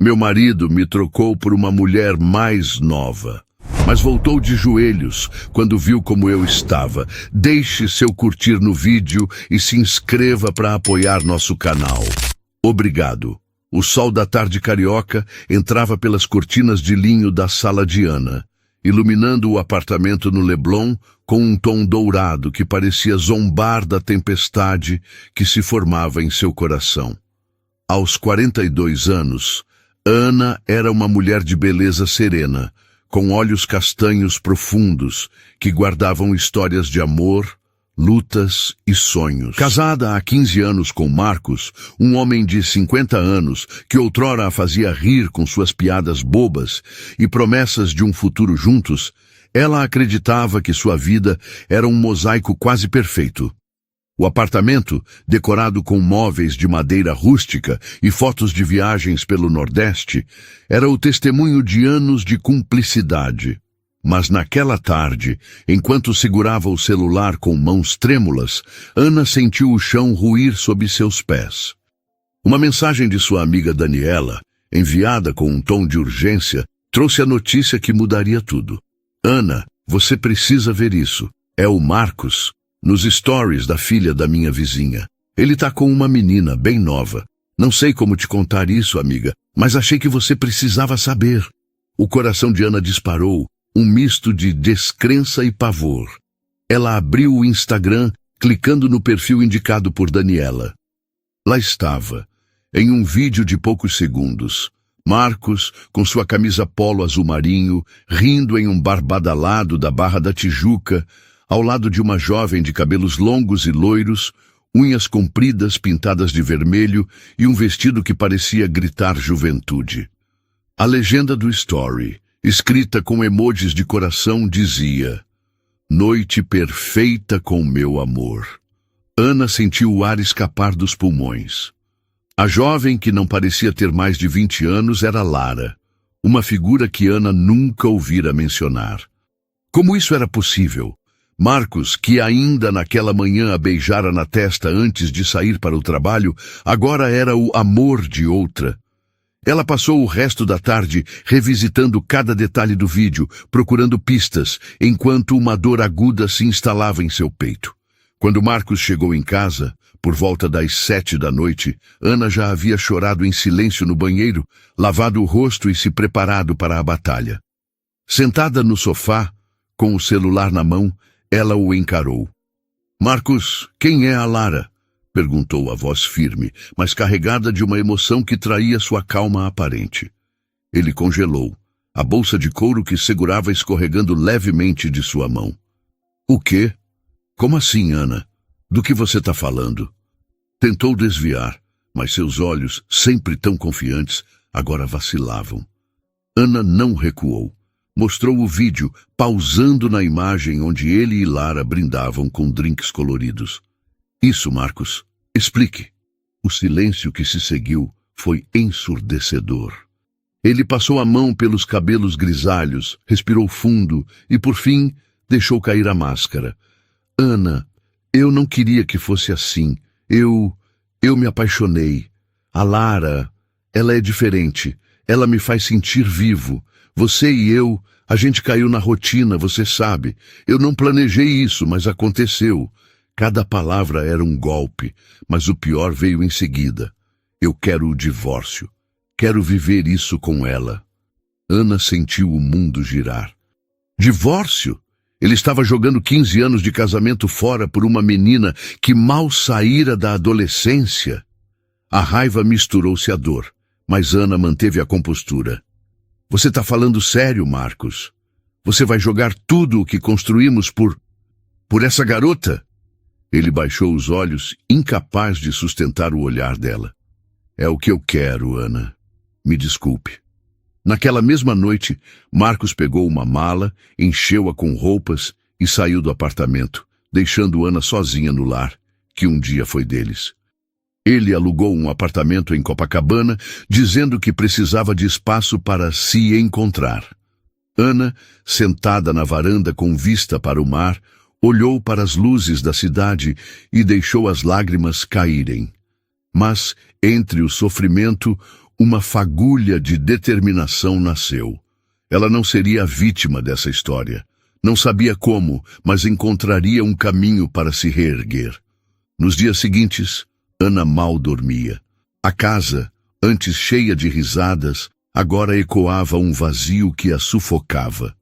Meu marido me trocou por uma mulher mais nova, mas voltou de joelhos quando viu como eu estava. Deixe seu curtir no vídeo e se inscreva para apoiar nosso canal. Obrigado. O sol da tarde carioca entrava pelas cortinas de linho da sala de Ana, iluminando o apartamento no Leblon com um tom dourado que parecia zombar da tempestade que se formava em seu coração. Aos 42 anos, Ana era uma mulher de beleza serena, com olhos castanhos profundos que guardavam histórias de amor, lutas e sonhos. Casada há 15 anos com Marcos, um homem de 50 anos que outrora a fazia rir com suas piadas bobas e promessas de um futuro juntos, ela acreditava que sua vida era um mosaico quase perfeito. O apartamento, decorado com móveis de madeira rústica e fotos de viagens pelo Nordeste, era o testemunho de anos de cumplicidade. Mas naquela tarde, enquanto segurava o celular com mãos trêmulas, Ana sentiu o chão ruir sob seus pés. Uma mensagem de sua amiga Daniela, enviada com um tom de urgência, trouxe a notícia que mudaria tudo. Ana, você precisa ver isso. É o Marcos. Nos stories da filha da minha vizinha. Ele tá com uma menina bem nova. Não sei como te contar isso, amiga, mas achei que você precisava saber. O coração de Ana disparou, um misto de descrença e pavor. Ela abriu o Instagram, clicando no perfil indicado por Daniela. Lá estava, em um vídeo de poucos segundos, Marcos, com sua camisa polo azul marinho, rindo em um bar badalado da Barra da Tijuca, ao lado de uma jovem de cabelos longos e loiros, unhas compridas pintadas de vermelho e um vestido que parecia gritar juventude. A legenda do story, escrita com emojis de coração, dizia: "Noite perfeita com meu amor." Ana sentiu o ar escapar dos pulmões. A jovem, que não parecia ter mais de 20 anos, era Lara, uma figura que Ana nunca ouvira mencionar. Como isso era possível? Marcos, que ainda naquela manhã a beijara na testa antes de sair para o trabalho, agora era o amor de outra. Ela passou o resto da tarde revisitando cada detalhe do vídeo, procurando pistas, enquanto uma dor aguda se instalava em seu peito. Quando Marcos chegou em casa, por volta das 7 da noite, Ana já havia chorado em silêncio no banheiro, lavado o rosto e se preparado para a batalha. Sentada no sofá, com o celular na mão, ela o encarou. "Marcos, quem é a Lara?" perguntou a voz firme, mas carregada de uma emoção que traía sua calma aparente. Ele congelou, a bolsa de couro que segurava escorregando levemente de sua mão. "O quê? Como assim, Ana? Do que você está falando?" Tentou desviar, mas seus olhos, sempre tão confiantes, agora vacilavam. Ana não recuou. Mostrou o vídeo, pausando na imagem onde ele e Lara brindavam com drinks coloridos. "Isso, Marcos. Explique." O silêncio que se seguiu foi ensurdecedor. Ele passou a mão pelos cabelos grisalhos, respirou fundo e, por fim, deixou cair a máscara. "Ana, eu não queria que fosse assim. Eu me apaixonei. A Lara, ela é diferente. Ela me faz sentir vivo. Você e eu, a gente caiu na rotina, você sabe. Eu não planejei isso, mas aconteceu. Cada palavra era um golpe, mas o pior veio em seguida. Eu quero o divórcio. Quero viver isso com ela." Ana sentiu o mundo girar. Divórcio? Ele estava jogando 15 anos de casamento fora por uma menina que mal saíra da adolescência. A raiva misturou-se à dor, mas Ana manteve a compostura. "Você está falando sério, Marcos? Você vai jogar tudo o que construímos por essa garota?" Ele baixou os olhos, incapaz de sustentar o olhar dela. "É o que eu quero, Ana. Me desculpe." Naquela mesma noite, Marcos pegou uma mala, encheu-a com roupas e saiu do apartamento, deixando Ana sozinha no lar, que um dia foi deles. Ele alugou um apartamento em Copacabana, dizendo que precisava de espaço para se encontrar. Ana, sentada na varanda com vista para o mar, olhou para as luzes da cidade e deixou as lágrimas caírem. Mas, entre o sofrimento, Uma fagulha de determinação nasceu. Ela não seria a vítima dessa história. Não sabia como, mas encontraria um caminho para se reerguer. Nos dias seguintes, Ana mal dormia. A casa, antes cheia de risadas, agora ecoava um vazio que a sufocava.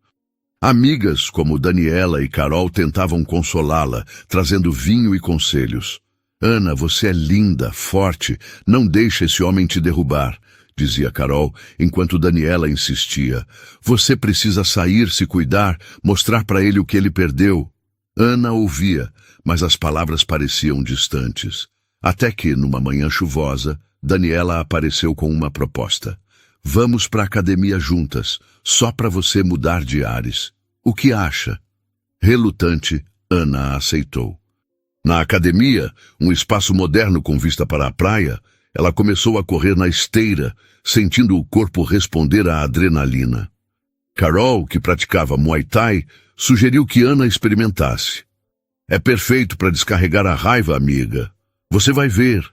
Amigas como Daniela e Carol tentavam consolá-la, trazendo vinho e conselhos. Ana, você é linda, forte, não deixe esse homem te derrubar, dizia Carol, enquanto Daniela insistia. Você precisa sair, se cuidar, mostrar para ele o que ele perdeu. Ana ouvia, mas as palavras pareciam distantes. Até que, numa manhã chuvosa, Daniela apareceu com uma proposta. Vamos para a academia juntas, só para você mudar de ares. O que acha? Relutante, Ana aceitou. Na academia, um espaço moderno com vista para a praia, ela começou a correr na esteira, sentindo o corpo responder à adrenalina. Carol, que praticava Muay Thai, sugeriu que Ana experimentasse. É perfeito para descarregar a raiva, amiga. Você vai ver.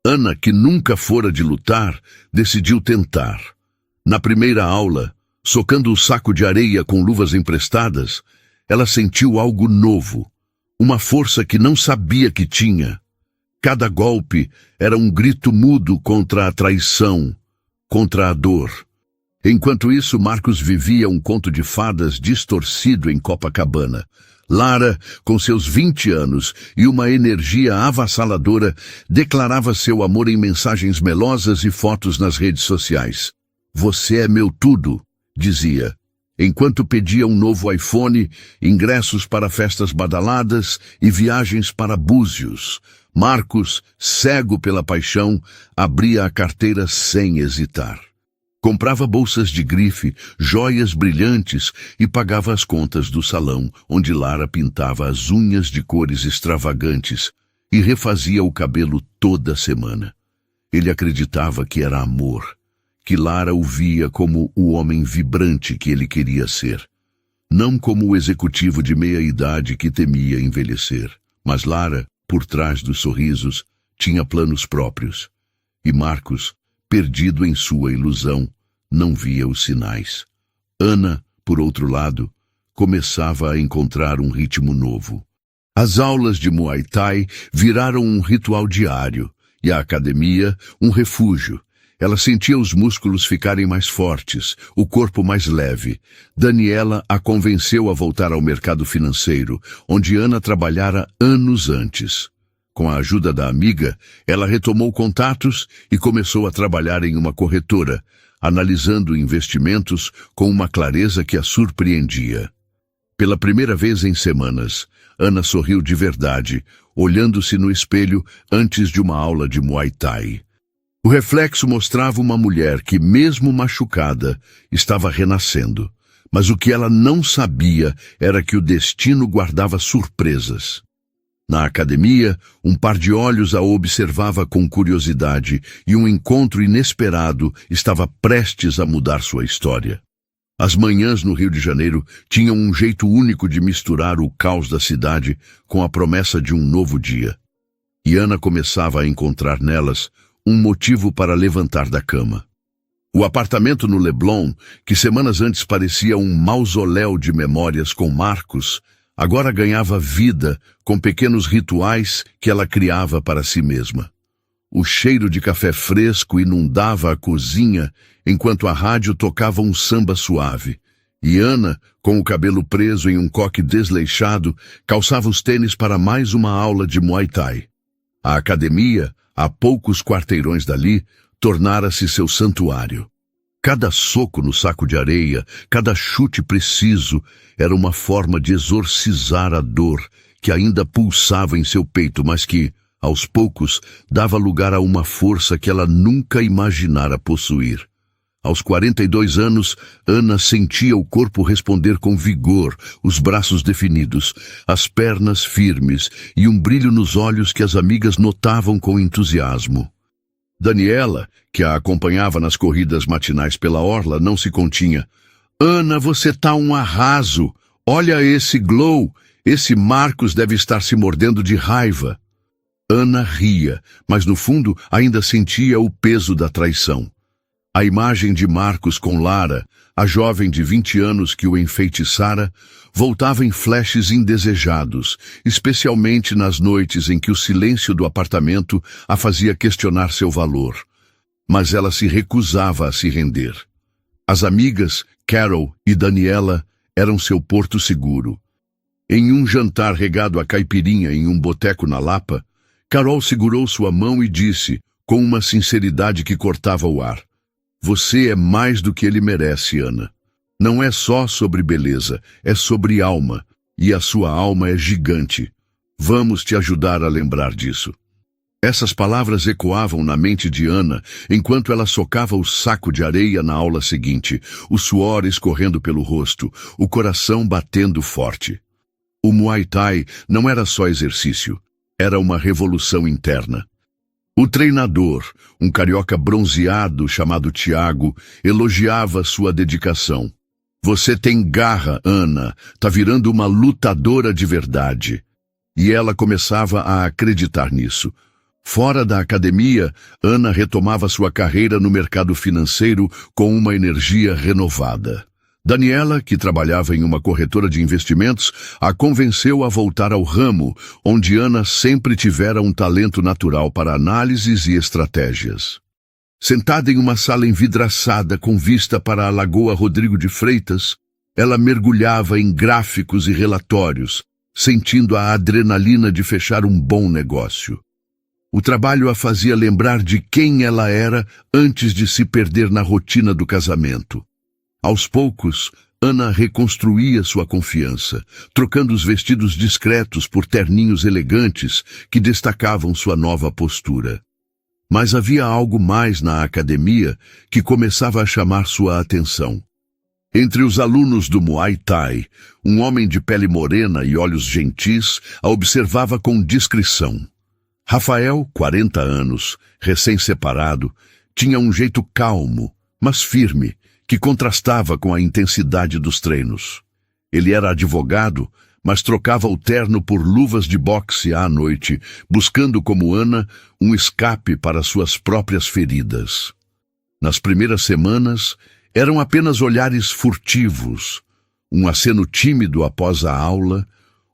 Ana, que nunca fora de lutar, decidiu tentar. Na primeira aula, socando o saco de areia com luvas emprestadas, ela sentiu algo novo, uma força que não sabia que tinha. Cada golpe era um grito mudo contra a traição, contra a dor. Enquanto isso, Marcos vivia um conto de fadas distorcido em Copacabana. Lara, com seus 20 anos e uma energia avassaladora, declarava seu amor em mensagens melosas e fotos nas redes sociais. Você é meu tudo, dizia, enquanto pedia um novo iPhone, ingressos para festas badaladas e viagens para Búzios. Marcos, cego pela paixão, abria a carteira sem hesitar. Comprava bolsas de grife, joias brilhantes e pagava as contas do salão, onde Lara pintava as unhas de cores extravagantes e refazia o cabelo toda semana. Ele acreditava que era amor, que Lara o via como o homem vibrante que ele queria ser. Não como o executivo de meia-idade que temia envelhecer. Mas Lara, por trás dos sorrisos, tinha planos próprios. E Marcos, perdido em sua ilusão, não via os sinais. Ana, por outro lado, começava a encontrar um ritmo novo. As aulas de Muay Thai viraram um ritual diário, e a academia um refúgio. Ela sentia os músculos ficarem mais fortes, o corpo mais leve. Daniela a convenceu a voltar ao mercado financeiro, onde Ana trabalhara anos antes. Com a ajuda da amiga, ela retomou contatos e começou a trabalhar em uma corretora, analisando investimentos com uma clareza que a surpreendia. Pela primeira vez em semanas, Ana sorriu de verdade, olhando-se no espelho antes de uma aula de Muay Thai. O reflexo mostrava uma mulher que, mesmo machucada, estava renascendo. Mas o que ela não sabia era que o destino guardava surpresas. Na academia, um par de olhos a observava com curiosidade e um encontro inesperado estava prestes a mudar sua história. As manhãs no Rio de Janeiro tinham um jeito único de misturar o caos da cidade com a promessa de um novo dia. E Ana começava a encontrar nelas um motivo para levantar da cama. O apartamento no Leblon, que semanas antes parecia um mausoléu de memórias com Marcos, agora ganhava vida com pequenos rituais que ela criava para si mesma. O cheiro de café fresco inundava a cozinha enquanto a rádio tocava um samba suave. E Ana, com o cabelo preso em um coque desleixado, calçava os tênis para mais uma aula de Muay Thai. A academia, a poucos quarteirões dali, tornara-se seu santuário. Cada soco no saco de areia, cada chute preciso, era uma forma de exorcizar a dor que ainda pulsava em seu peito, mas que, aos poucos, dava lugar a uma força que ela nunca imaginara possuir. Aos 42 anos, Ana sentia o corpo responder com vigor, os braços definidos, as pernas firmes e um brilho nos olhos que as amigas notavam com entusiasmo. Daniela, que a acompanhava nas corridas matinais pela orla, não se continha. Ana, você tá um arraso! Olha esse glow! Esse Marcos deve estar se mordendo de raiva. Ana ria, mas no fundo ainda sentia o peso da traição. A imagem de Marcos com Lara, a jovem de 20 anos que o enfeitiçara, voltava em flashes indesejados, especialmente nas noites em que o silêncio do apartamento a fazia questionar seu valor. Mas ela se recusava a se render. As amigas, Carol e Daniela, eram seu porto seguro. Em um jantar regado a caipirinha em um boteco na Lapa, Carol segurou sua mão e disse, com uma sinceridade que cortava o ar: "Você é mais do que ele merece, Ana. Não é só sobre beleza, é sobre alma, e a sua alma é gigante. Vamos te ajudar a lembrar disso." Essas palavras ecoavam na mente de Ana enquanto ela socava o saco de areia na aula seguinte, o suor escorrendo pelo rosto, o coração batendo forte. O Muay Thai não era só exercício, era uma revolução interna. O treinador, um carioca bronzeado chamado Tiago, elogiava sua dedicação. "Você tem garra, Ana, tá virando uma lutadora de verdade." E ela começava a acreditar nisso. Fora da academia, Ana retomava sua carreira no mercado financeiro com uma energia renovada. Daniela, que trabalhava em uma corretora de investimentos, a convenceu a voltar ao ramo, onde Ana sempre tivera um talento natural para análises e estratégias. Sentada em uma sala envidraçada com vista para a Lagoa Rodrigo de Freitas, ela mergulhava em gráficos e relatórios, sentindo a adrenalina de fechar um bom negócio. O trabalho a fazia lembrar de quem ela era antes de se perder na rotina do casamento. Aos poucos, Ana reconstruía sua confiança, trocando os vestidos discretos por terninhos elegantes que destacavam sua nova postura. Mas havia algo mais na academia que começava a chamar sua atenção. Entre os alunos do Muay Thai, um homem de pele morena e olhos gentis a observava com discrição. Rafael, 40 anos, recém-separado, tinha um jeito calmo, mas firme, que contrastava com a intensidade dos treinos. Ele era advogado, mas trocava o terno por luvas de boxe à noite, buscando, como Ana, um escape para suas próprias feridas. Nas primeiras semanas, eram apenas olhares furtivos, um aceno tímido após a aula,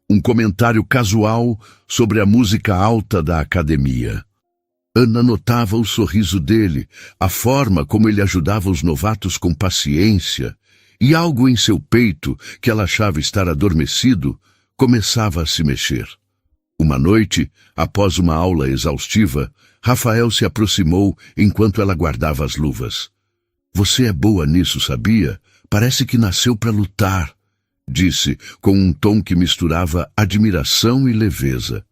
um comentário casual sobre a música alta da academia. Ana notava o sorriso dele, a forma como ele ajudava os novatos com paciência, e algo em seu peito, que ela achava estar adormecido, começava a se mexer. Uma noite, após uma aula exaustiva, Rafael se aproximou enquanto ela guardava as luvas. "Você é boa nisso, sabia? Parece que nasceu para lutar", disse, com um tom que misturava admiração e leveza.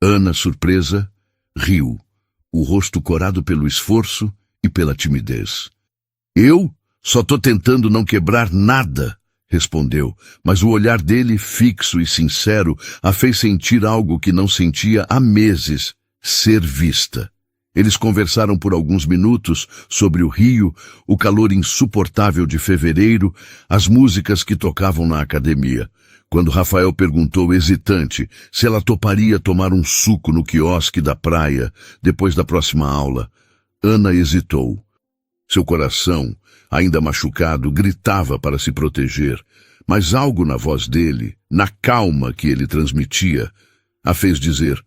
Ana, surpresa, riu, o rosto corado pelo esforço e pela timidez. "Eu só tô tentando não quebrar nada", respondeu, mas o olhar dele, fixo e sincero, a fez sentir algo que não sentia há meses: ser vista. Eles conversaram por alguns minutos sobre o Rio, o calor insuportável de fevereiro, as músicas que tocavam na academia. Quando Rafael perguntou, hesitante, se ela toparia tomar um suco no quiosque da praia depois da próxima aula, Ana hesitou. Seu coração, ainda machucado, gritava para se proteger, mas algo na voz dele, na calma que ele transmitia, a fez dizer: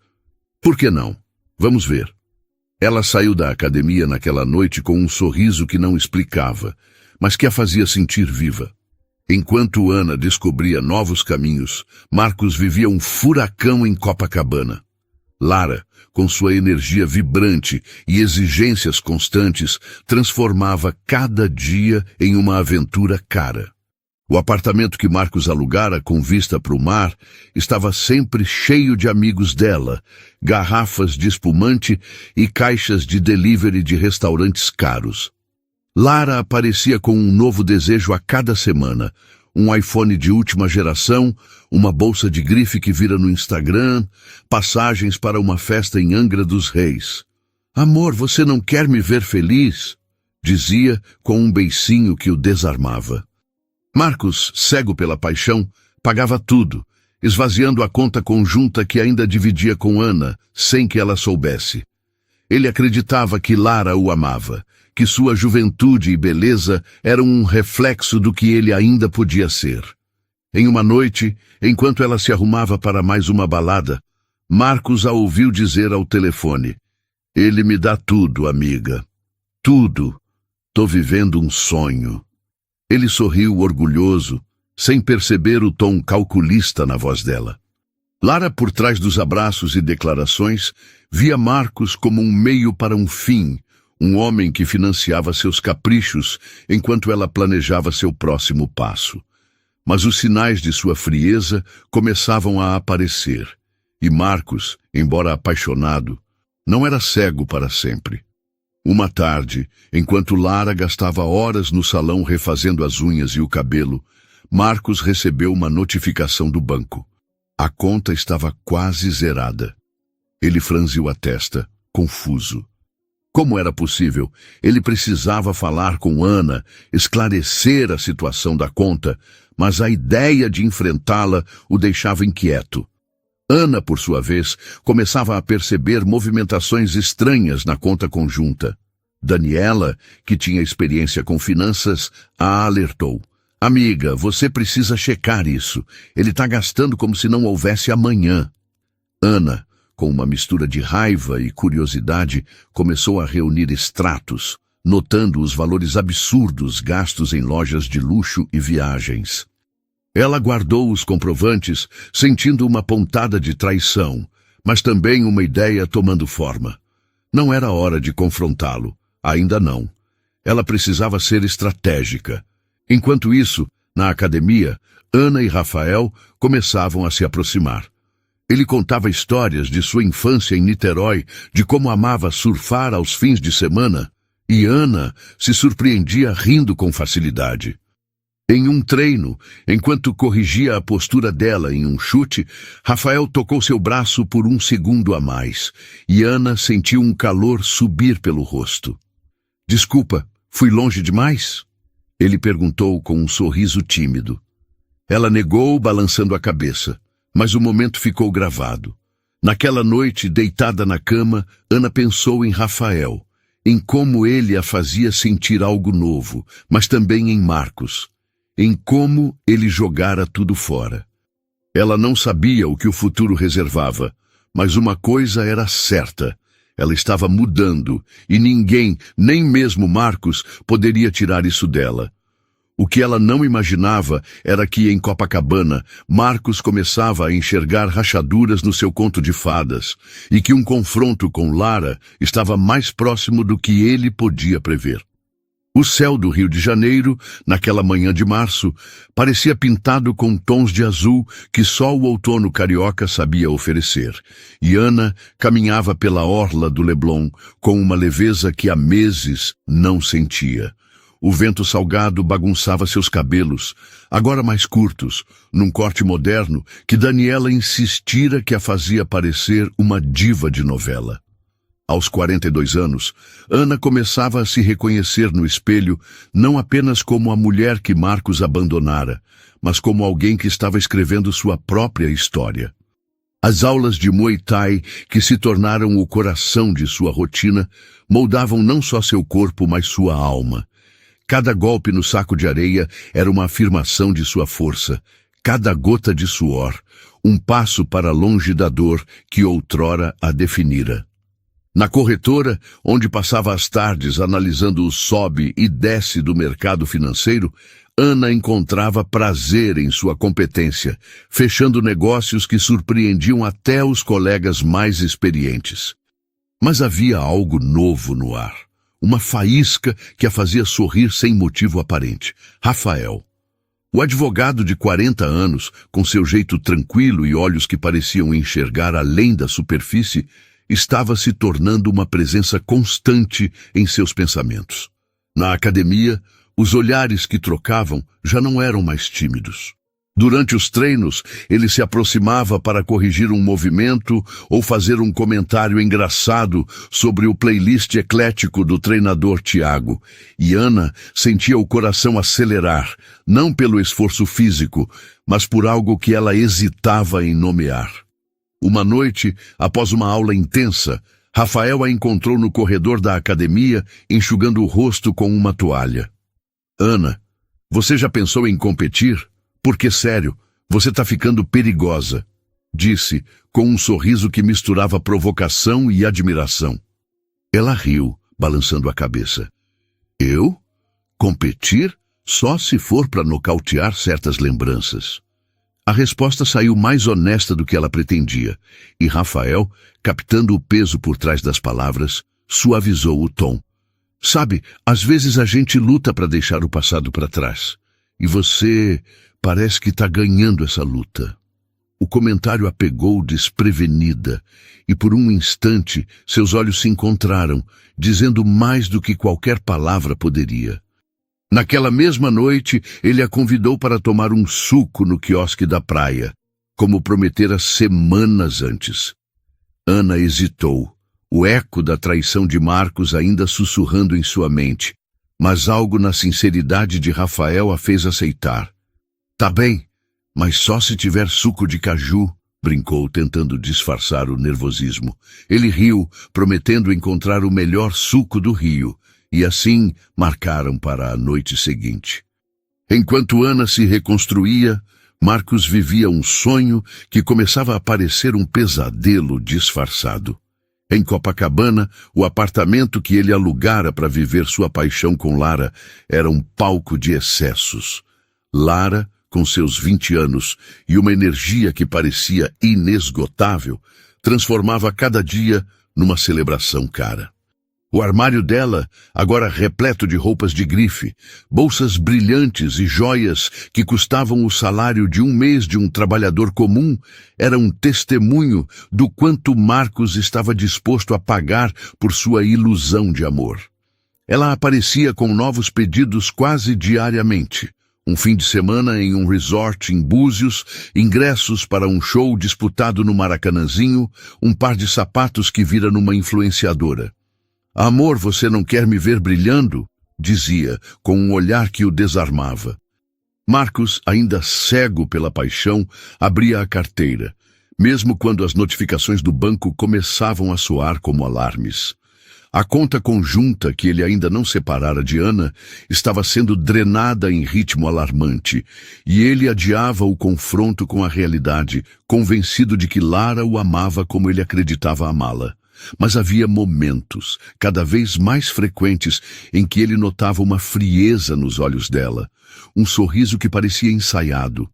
"Por que não? Vamos ver." Ela saiu da academia naquela noite com um sorriso que não explicava, mas que a fazia sentir viva. Enquanto Ana descobria novos caminhos, Marcos vivia um furacão em Copacabana. Lara, com sua energia vibrante e exigências constantes, transformava cada dia em uma aventura cara. O apartamento que Marcos alugara com vista para o mar estava sempre cheio de amigos dela, garrafas de espumante e caixas de delivery de restaurantes caros. Lara aparecia com um novo desejo a cada semana: um iPhone de última geração, uma bolsa de grife que vira no Instagram, passagens para uma festa em Angra dos Reis. "Amor, você não quer me ver feliz?", dizia com um beicinho que o desarmava. Marcos, cego pela paixão, pagava tudo, esvaziando a conta conjunta que ainda dividia com Ana, sem que ela soubesse. Ele acreditava que Lara o amava, que sua juventude e beleza eram um reflexo do que ele ainda podia ser. Em uma noite, enquanto ela se arrumava para mais uma balada, Marcos a ouviu dizer ao telefone: "Ele me dá tudo, amiga. Tudo. Tô vivendo um sonho." Ele sorriu orgulhoso, sem perceber o tom calculista na voz dela. Lara, por trás dos abraços e declarações, via Marcos como um meio para um fim, um homem que financiava seus caprichos enquanto ela planejava seu próximo passo. Mas os sinais de sua frieza começavam a aparecer, e Marcos, embora apaixonado, não era cego para sempre. Uma tarde, enquanto Lara gastava horas no salão refazendo as unhas e o cabelo, Marcos recebeu uma notificação do banco. A conta estava quase zerada. Ele franziu a testa, confuso. Como era possível? Ele precisava falar com Ana, esclarecer a situação da conta, mas a ideia de enfrentá-la o deixava inquieto. Ana, por sua vez, começava a perceber movimentações estranhas na conta conjunta. Daniela, que tinha experiência com finanças, a alertou. "Amiga, você precisa checar isso. Ele está gastando como se não houvesse amanhã." Ana, com uma mistura de raiva e curiosidade, começou a reunir extratos, notando os valores absurdos gastos em lojas de luxo e viagens. Ela guardou os comprovantes, sentindo uma pontada de traição, mas também uma ideia tomando forma. Não era hora de confrontá-lo, ainda não. Ela precisava ser estratégica. Enquanto isso, na academia, Ana e Rafael começavam a se aproximar. Ele contava histórias de sua infância em Niterói, de como amava surfar aos fins de semana, e Ana se surpreendia rindo com facilidade. Em um treino, enquanto corrigia a postura dela em um chute, Rafael tocou seu braço por um segundo a mais, e Ana sentiu um calor subir pelo rosto. "Desculpa, fui longe demais?" Ele perguntou com um sorriso tímido. Ela negou, balançando a cabeça, mas o momento ficou gravado. Naquela noite, deitada na cama, Ana pensou em Rafael, em como ele a fazia sentir algo novo, mas também em Marcos, em como ele jogara tudo fora. Ela não sabia o que o futuro reservava, mas uma coisa era certa: ela estava mudando, e ninguém, nem mesmo Marcos, poderia tirar isso dela. O que ela não imaginava era que, em Copacabana, Marcos começava a enxergar rachaduras no seu conto de fadas, e que um confronto com Lara estava mais próximo do que ele podia prever. O céu do Rio de Janeiro, naquela manhã de março, parecia pintado com tons de azul que só o outono carioca sabia oferecer, e Ana caminhava pela orla do Leblon com uma leveza que há meses não sentia. O vento salgado bagunçava seus cabelos, agora mais curtos, num corte moderno que Daniela insistira que a fazia parecer uma diva de novela. Aos 42 anos, Ana começava a se reconhecer no espelho não apenas como a mulher que Marcos abandonara, mas como alguém que estava escrevendo sua própria história. As aulas de Muay Thai, que se tornaram o coração de sua rotina, moldavam não só seu corpo, mas sua alma. Cada golpe no saco de areia era uma afirmação de sua força, cada gota de suor, um passo para longe da dor que outrora a definira. Na corretora, onde passava as tardes analisando o sobe e desce do mercado financeiro, Ana encontrava prazer em sua competência, fechando negócios que surpreendiam até os colegas mais experientes. Mas havia algo novo no ar, uma faísca que a fazia sorrir sem motivo aparente: Rafael. O advogado de 40 anos, com seu jeito tranquilo e olhos que pareciam enxergar além da superfície, estava se tornando uma presença constante em seus pensamentos. Na academia, os olhares que trocavam já não eram mais tímidos. Durante os treinos, ele se aproximava para corrigir um movimento ou fazer um comentário engraçado sobre o playlist eclético do treinador Tiago, e Ana sentia o coração acelerar, não pelo esforço físico, mas por algo que ela hesitava em nomear. Uma noite, após uma aula intensa, Rafael a encontrou no corredor da academia, enxugando o rosto com uma toalha. Ana, você já pensou em competir? Porque, sério, você tá ficando perigosa, disse, com um sorriso que misturava provocação e admiração. Ela riu, balançando a cabeça. Eu? Competir? Só se for para nocautear certas lembranças. A resposta saiu mais honesta do que ela pretendia, e Rafael, captando o peso por trás das palavras, suavizou o tom. Sabe, às vezes a gente luta para deixar o passado para trás, e você parece que está ganhando essa luta. O comentário a pegou desprevenida, e por um instante seus olhos se encontraram, dizendo mais do que qualquer palavra poderia. Naquela mesma noite, ele a convidou para tomar um suco no quiosque da praia, como prometera semanas antes. Ana hesitou, o eco da traição de Marcos ainda sussurrando em sua mente, mas algo na sinceridade de Rafael a fez aceitar. Tá bem, mas só se tiver suco de caju, brincou, tentando disfarçar o nervosismo. Ele riu, prometendo encontrar o melhor suco do Rio, e assim marcaram para a noite seguinte. Enquanto Ana se reconstruía, Marcos vivia um sonho que começava a parecer um pesadelo disfarçado. Em Copacabana, o apartamento que ele alugara para viver sua paixão com Lara era um palco de excessos. Lara, com seus 20 anos e uma energia que parecia inesgotável, transformava cada dia numa celebração cara. O armário dela, agora repleto de roupas de grife, bolsas brilhantes e joias que custavam o salário de um mês de um trabalhador comum, era um testemunho do quanto Marcos estava disposto a pagar por sua ilusão de amor. Ela aparecia com novos pedidos quase diariamente. Um fim de semana em um resort em Búzios, ingressos para um show disputado no Maracanãzinho, um par de sapatos que vira numa influenciadora. Amor, você não quer me ver brilhando? Dizia, com um olhar que o desarmava. Marcos, ainda cego pela paixão, abria a carteira, mesmo quando as notificações do banco começavam a soar como alarmes. A conta conjunta que ele ainda não separara de Ana estava sendo drenada em ritmo alarmante, e ele adiava o confronto com a realidade, convencido de que Lara o amava como ele acreditava amá-la. Mas havia momentos, cada vez mais frequentes, em que ele notava uma frieza nos olhos dela, um sorriso que parecia ensaiado.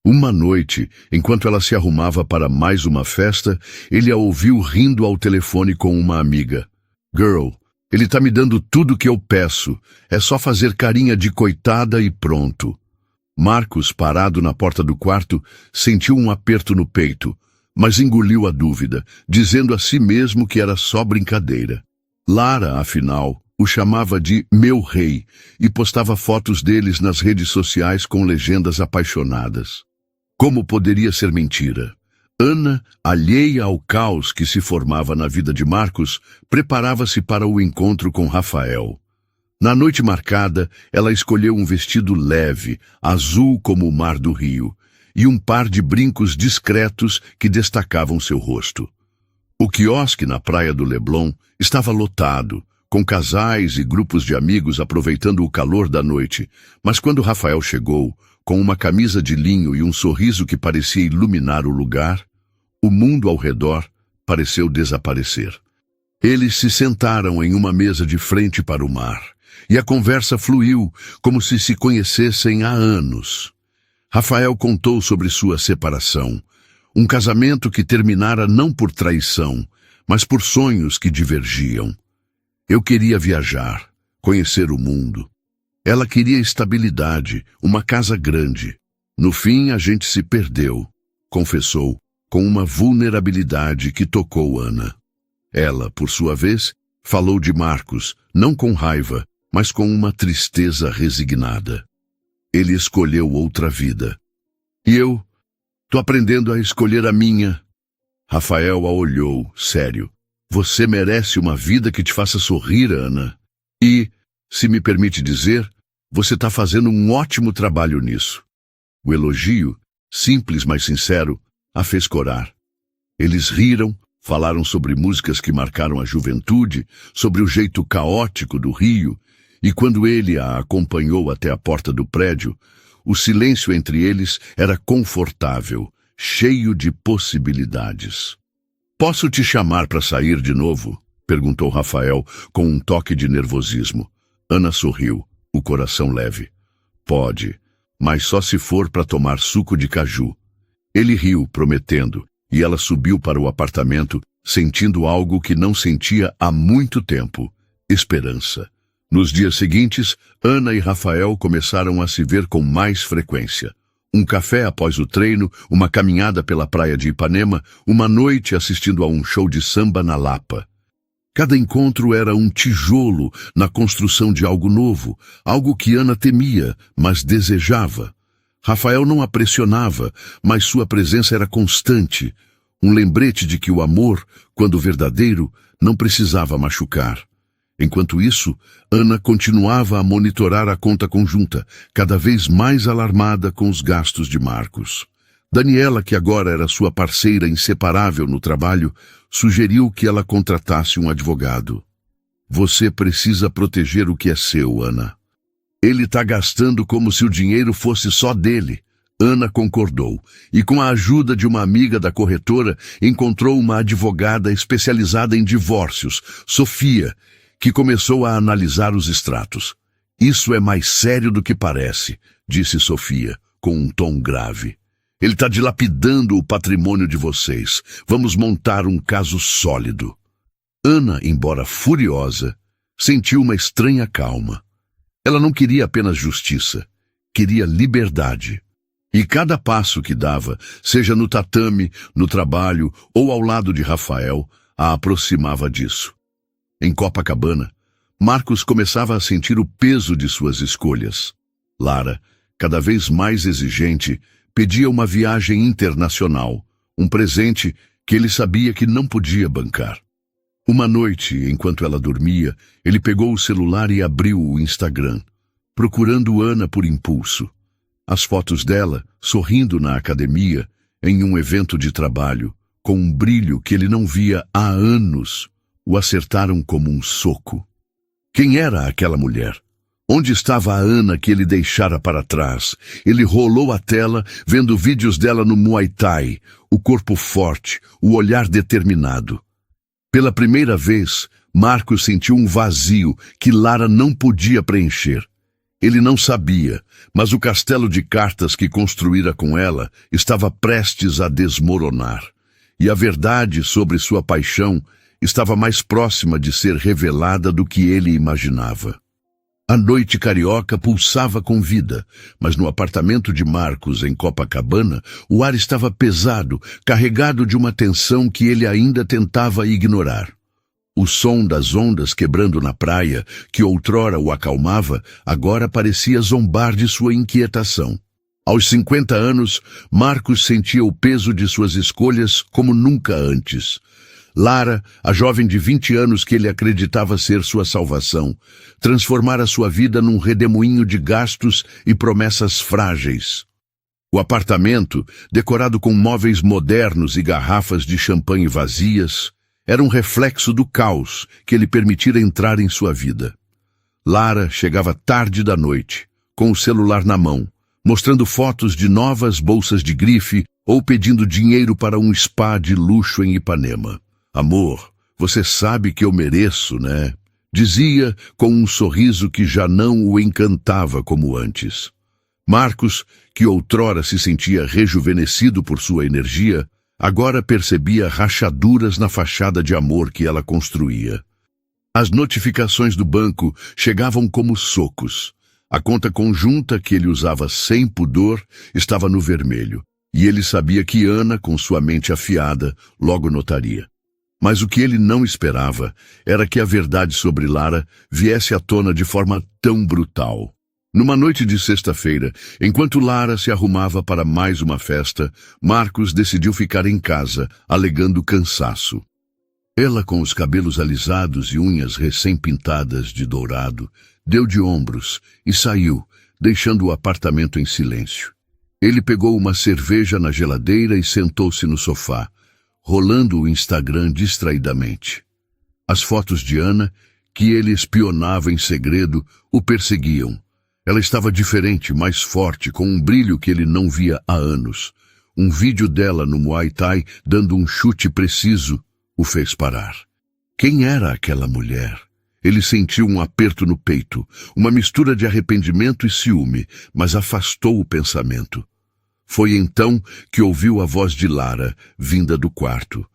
Uma noite, enquanto ela se arrumava para mais uma festa, ele a ouviu rindo ao telefone com uma amiga. Girl, ele tá me dando tudo que eu peço, é só fazer carinha de coitada e pronto. Marcos, parado na porta do quarto, sentiu um aperto no peito, mas engoliu a dúvida, dizendo a si mesmo que era só brincadeira. Lara, afinal, o chamava de meu rei e postava fotos deles nas redes sociais com legendas apaixonadas. Como poderia ser mentira? Ana, alheia ao caos que se formava na vida de Marcos, preparava-se para o encontro com Rafael. Na noite marcada, ela escolheu um vestido leve, azul como o mar do Rio, e um par de brincos discretos que destacavam seu rosto. O quiosque na praia do Leblon estava lotado, com casais e grupos de amigos aproveitando o calor da noite, mas quando Rafael chegou, com uma camisa de linho e um sorriso que parecia iluminar o lugar, o mundo ao redor pareceu desaparecer. Eles se sentaram em uma mesa de frente para o mar, e a conversa fluiu como se conhecessem há anos. Rafael contou sobre sua separação, um casamento que terminara não por traição, mas por sonhos que divergiam. Eu queria viajar, conhecer o mundo. Ela queria estabilidade, uma casa grande. No fim, a gente se perdeu, confessou, com uma vulnerabilidade que tocou Ana. Ela, por sua vez, falou de Marcos, não com raiva, mas com uma tristeza resignada. Ele escolheu outra vida. E eu? Tô aprendendo a escolher a minha. Rafael a olhou, sério. Você merece uma vida que te faça sorrir, Ana. E, se me permite dizer, você tá fazendo um ótimo trabalho nisso. O elogio, simples mas sincero, a fez corar. Eles riram, Falaram sobre músicas que marcaram a juventude, sobre o jeito caótico do Rio, e quando ele a acompanhou até a porta do prédio, o silêncio entre eles era confortável, cheio de possibilidades. "Posso te chamar para sair de novo?" perguntou Rafael, com um toque de nervosismo. Ana sorriu, o coração leve. "Pode, mas só se for para tomar suco de caju." Ele riu, prometendo, e ela subiu para o apartamento, sentindo algo que não sentia há muito tempo: esperança. Nos dias seguintes, Ana e Rafael começaram a se ver com mais frequência. Um café após o treino, uma caminhada pela praia de Ipanema, uma noite assistindo a um show de samba na Lapa. Cada encontro era um tijolo na construção de algo novo, algo que Ana temia, mas desejava. Rafael não a pressionava, mas sua presença era constante, um lembrete de que o amor, quando verdadeiro, não precisava machucar. Enquanto isso, Ana continuava a monitorar a conta conjunta, cada vez mais alarmada com os gastos de Marcos. Daniela, que agora era sua parceira inseparável no trabalho, sugeriu que ela contratasse um advogado. "Você precisa proteger o que é seu, Ana. Ele está gastando como se o dinheiro fosse só dele." Ana concordou, e com a ajuda de uma amiga da corretora, encontrou uma advogada especializada em divórcios, Sofia, que começou a analisar os extratos. "Isso é mais sério do que parece", disse Sofia, com um tom grave. "Ele está dilapidando o patrimônio de vocês. Vamos montar um caso sólido." Ana, embora furiosa, sentiu uma estranha calma. Ela não queria apenas justiça, queria liberdade. E cada passo que dava, seja no tatame, no trabalho ou ao lado de Rafael, a aproximava disso. Em Copacabana, Marcos começava a sentir o peso de suas escolhas. Lara, cada vez mais exigente, pedia uma viagem internacional, um presente que ele sabia que não podia bancar. Uma noite, enquanto ela dormia, ele pegou o celular e abriu o Instagram, procurando Ana por impulso. As fotos dela, sorrindo na academia, em um evento de trabalho, com um brilho que ele não via há anos, o acertaram como um soco. Quem era aquela mulher? Onde estava a Ana que ele deixara para trás? Ele rolou a tela, vendo vídeos dela no Muay Thai, o corpo forte, o olhar determinado. Pela primeira vez, Marcos sentiu um vazio que Lara não podia preencher. Ele não sabia, mas o castelo de cartas que construíra com ela estava prestes a desmoronar. E a verdade sobre sua paixão estava mais próxima de ser revelada do que ele imaginava. A noite carioca pulsava com vida, mas no apartamento de Marcos, em Copacabana, o ar estava pesado, carregado de uma tensão que ele ainda tentava ignorar. O som das ondas quebrando na praia, que outrora o acalmava, agora parecia zombar de sua inquietação. Aos 50 anos, Marcos sentia o peso de suas escolhas como nunca antes. Lara, a jovem de 20 anos que ele acreditava ser sua salvação, transformara sua vida num redemoinho de gastos e promessas frágeis. O apartamento, decorado com móveis modernos e garrafas de champanhe vazias, era um reflexo do caos que ele permitira entrar em sua vida. Lara chegava tarde da noite, com o celular na mão, mostrando fotos de novas bolsas de grife ou pedindo dinheiro para um spa de luxo em Ipanema. "Amor, você sabe que eu mereço, né?" dizia com um sorriso que já não o encantava como antes. Marcos, que outrora se sentia rejuvenescido por sua energia, agora percebia rachaduras na fachada de amor que ela construía. As notificações do banco chegavam como socos. A conta conjunta que ele usava sem pudor estava no vermelho, e ele sabia que Ana, com sua mente afiada, logo notaria. Mas o que ele não esperava era que a verdade sobre Lara viesse à tona de forma tão brutal. Numa noite de sexta-feira, enquanto Lara se arrumava para mais uma festa, Marcos decidiu ficar em casa, alegando cansaço. Ela, com os cabelos alisados e unhas recém-pintadas de dourado, deu de ombros e saiu, deixando o apartamento em silêncio. Ele pegou uma cerveja na geladeira e sentou-se no sofá, rolando o Instagram distraidamente. As fotos de Ana, que ele espionava em segredo, o perseguiam. Ela estava diferente, mais forte, com um brilho que ele não via há anos. Um vídeo dela no Muay Thai, dando um chute preciso, o fez parar. Quem era aquela mulher? Ele sentiu um aperto no peito, uma mistura de arrependimento e ciúme, mas afastou o pensamento. Foi então que ouviu a voz de Lara, vinda do quarto.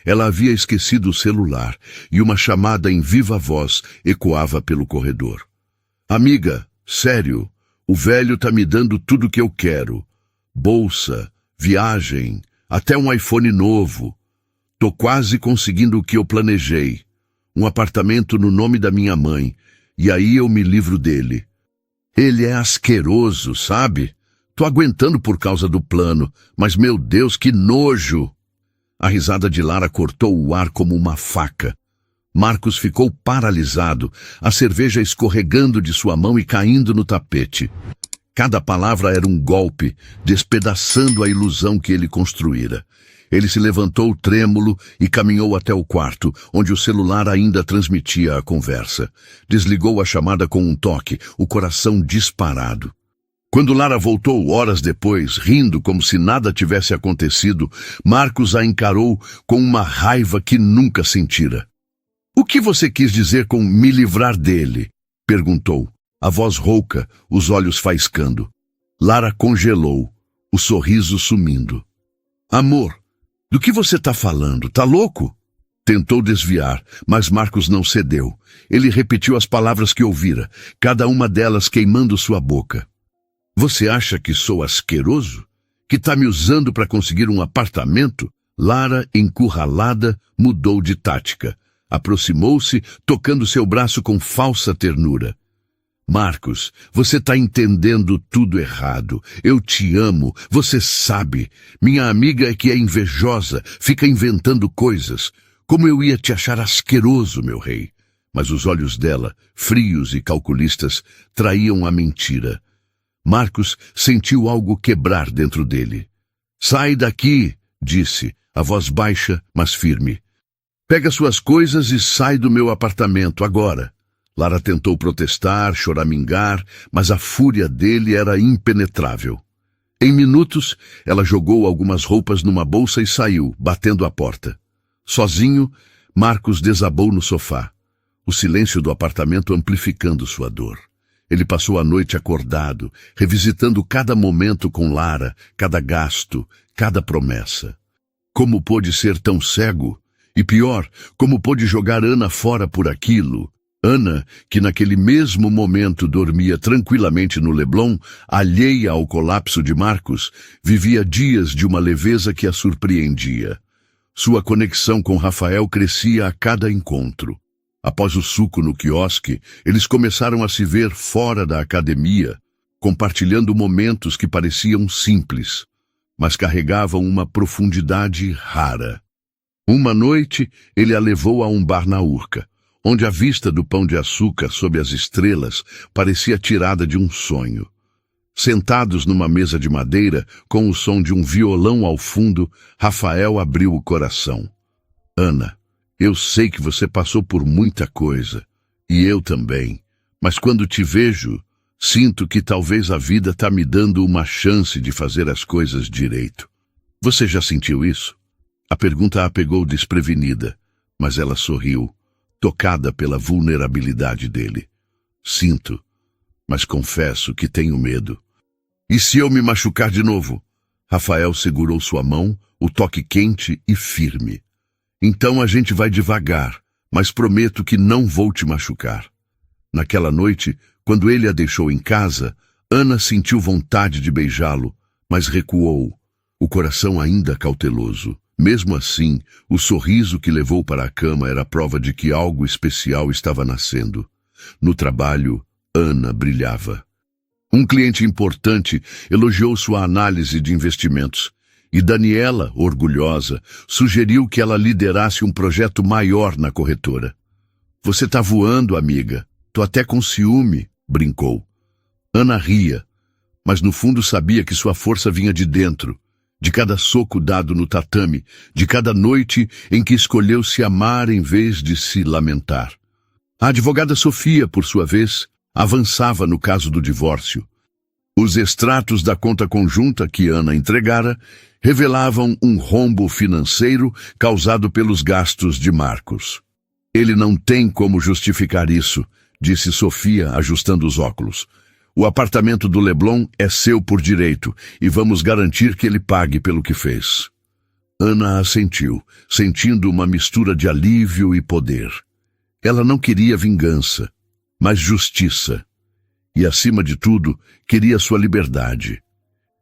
Ela havia esquecido o celular, e uma chamada em viva voz ecoava pelo corredor. Amiga, sério, o velho tá me dando tudo o que eu quero. Bolsa, viagem, até um iPhone novo. Tô quase conseguindo o que eu planejei. Um apartamento no nome da minha mãe, e aí eu me livro dele. Ele é asqueroso, sabe? Tô aguentando por causa do plano, mas meu Deus, que nojo! A risada de Lara cortou o ar como uma faca. Marcos ficou paralisado, a cerveja escorregando de sua mão e caindo no tapete. Cada palavra era um golpe, despedaçando a ilusão que ele construíra. Ele se levantou trêmulo e caminhou até o quarto, onde o celular ainda transmitia a conversa. Desligou a chamada com um toque, o coração disparado. Quando Lara voltou horas depois, rindo como se nada tivesse acontecido, Marcos a encarou com uma raiva que nunca sentira. "O que você quis dizer com me livrar dele?" perguntou, a voz rouca, os olhos faiscando. Lara congelou, o sorriso sumindo. "Amor, do que você tá falando? Tá louco?" Tentou desviar, mas Marcos não cedeu. Ele repetiu as palavras que ouvira, cada uma delas queimando sua boca. "Você acha que sou asqueroso? Que tá me usando para conseguir um apartamento?" Lara, encurralada, mudou de tática. Aproximou-se, tocando seu braço com falsa ternura. "Marcos, você tá entendendo tudo errado. Eu te amo, você sabe. Minha amiga é que é invejosa, fica inventando coisas. Como eu ia te achar asqueroso, meu rei?" Mas os olhos dela, frios e calculistas, traíam a mentira. Marcos sentiu algo quebrar dentro dele. "Sai daqui", disse, a voz baixa, mas firme. "Pega suas coisas e sai do meu apartamento, agora." Lara tentou protestar, choramingar, mas a fúria dele era impenetrável. Em minutos, ela jogou algumas roupas numa bolsa e saiu, batendo a porta. Sozinho, Marcos desabou no sofá, o silêncio do apartamento amplificando sua dor. Ele passou a noite acordado, revisitando cada momento com Lara, cada gasto, cada promessa. Como pôde ser tão cego? E pior, como pôde jogar Ana fora por aquilo? Ana, que naquele mesmo momento dormia tranquilamente no Leblon, alheia ao colapso de Marcos, vivia dias de uma leveza que a surpreendia. Sua conexão com Rafael crescia a cada encontro. Após o suco no quiosque, eles começaram a se ver fora da academia, compartilhando momentos que pareciam simples, mas carregavam uma profundidade rara. Uma noite, ele a levou a um bar na Urca, onde a vista do Pão de Açúcar sob as estrelas parecia tirada de um sonho. Sentados numa mesa de madeira, com o som de um violão ao fundo, Rafael abriu o coração. "Ana, eu sei que você passou por muita coisa, e eu também, mas quando te vejo, sinto que talvez a vida tá me dando uma chance de fazer as coisas direito. Você já sentiu isso?" A pergunta a pegou desprevenida, mas ela sorriu, tocada pela vulnerabilidade dele. "Sinto, mas confesso que tenho medo." "E se eu me machucar de novo?" Rafael segurou sua mão, o toque quente e firme. "Então a gente vai devagar, mas prometo que não vou te machucar." Naquela noite, quando ele a deixou em casa, Ana sentiu vontade de beijá-lo, mas recuou, o coração ainda cauteloso. Mesmo assim, o sorriso que levou para a cama era prova de que algo especial estava nascendo. No trabalho, Ana brilhava. Um cliente importante elogiou sua análise de investimentos, e Daniela, orgulhosa, sugeriu que ela liderasse um projeto maior na corretora. "Você tá voando, amiga. Tô até com ciúme", brincou. Ana ria, mas no fundo sabia que sua força vinha de dentro, de cada soco dado no tatame, de cada noite em que escolheu se amar em vez de se lamentar. A advogada Sofia, por sua vez, avançava no caso do divórcio. Os extratos da conta conjunta que Ana entregara revelavam um rombo financeiro causado pelos gastos de Marcos. Ele não tem como justificar isso, disse Sofia, ajustando os óculos. O apartamento do Leblon é seu por direito e vamos garantir que ele pague pelo que fez. Ana assentiu, sentindo uma mistura de alívio e poder. Ela não queria vingança, mas justiça. E, acima de tudo, queria sua liberdade.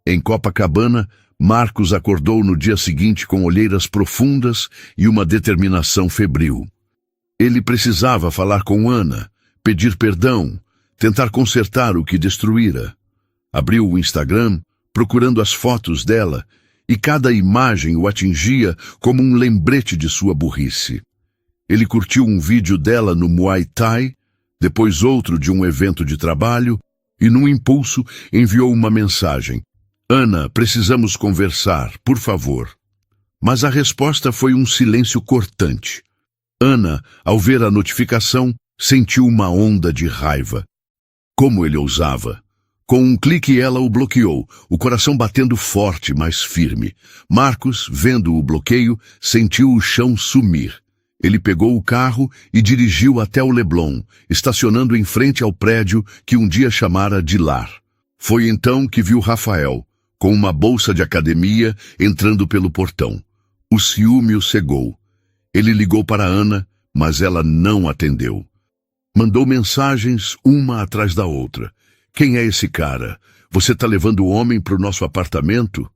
Em Copacabana, Marcos acordou no dia seguinte com olheiras profundas e uma determinação febril. Ele precisava falar com Ana, pedir perdão, tentar consertar o que destruíra. Abriu o Instagram, procurando as fotos dela, e cada imagem o atingia como um lembrete de sua burrice. Ele curtiu um vídeo dela no Muay Thai, depois outro de um evento de trabalho, e num impulso enviou uma mensagem. Ana, precisamos conversar, por favor. Mas a resposta foi um silêncio cortante. Ana, ao ver a notificação, sentiu uma onda de raiva. Como ele ousava? Com um clique ela o bloqueou, o coração batendo forte, mas firme. Marcos, vendo o bloqueio, sentiu o chão sumir. Ele pegou o carro e dirigiu até o Leblon, estacionando em frente ao prédio que um dia chamara de lar. Foi então que viu Rafael, com uma bolsa de academia, entrando pelo portão. O ciúme o cegou. Ele ligou para Ana, mas ela não atendeu. Mandou mensagens uma atrás da outra. Quem é esse cara? Você está levando o homem para o nosso apartamento?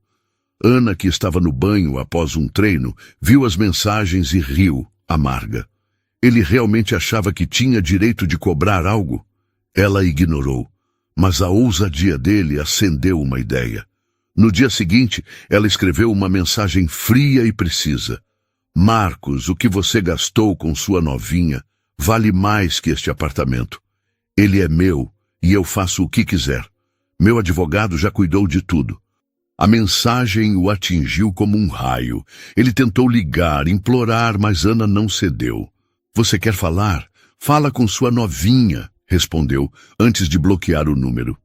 Ana, que estava no banho após um treino, viu as mensagens e riu, amarga. Ele realmente achava que tinha direito de cobrar algo? Ela ignorou, mas a ousadia dele acendeu uma ideia. No dia seguinte, ela escreveu uma mensagem fria e precisa. Marcos, o que você gastou com sua novinha vale mais que este apartamento. Ele é meu e eu faço o que quiser. Meu advogado já cuidou de tudo. A mensagem o atingiu como um raio. Ele tentou ligar, implorar, mas Ana não cedeu. Você quer falar? Fala com sua novinha, respondeu, antes de bloquear o número.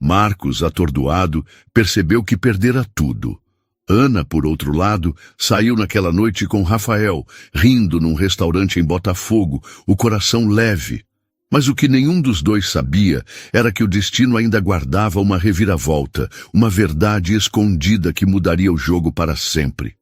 Marcos, atordoado, percebeu que perdera tudo. Ana, por outro lado, saiu naquela noite com Rafael, rindo num restaurante em Botafogo, o coração leve. Mas o que nenhum dos dois sabia era que o destino ainda guardava uma reviravolta, uma verdade escondida que mudaria o jogo para sempre.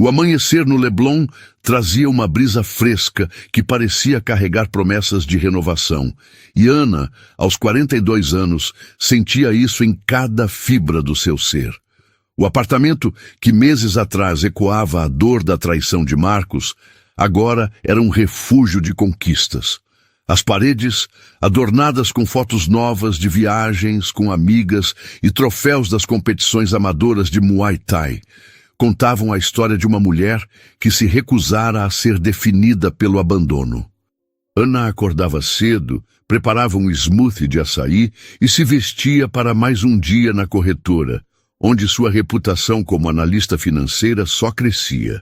O amanhecer no Leblon trazia uma brisa fresca que parecia carregar promessas de renovação. E Ana, aos 42 anos, sentia isso em cada fibra do seu ser. O apartamento, que meses atrás ecoava a dor da traição de Marcos, agora era um refúgio de conquistas. As paredes, adornadas com fotos novas de viagens com amigas e troféus das competições amadoras de Muay Thai, contavam a história de uma mulher que se recusara a ser definida pelo abandono. Ana acordava cedo, preparava um smoothie de açaí e se vestia para mais um dia na corretora, onde sua reputação como analista financeira só crescia.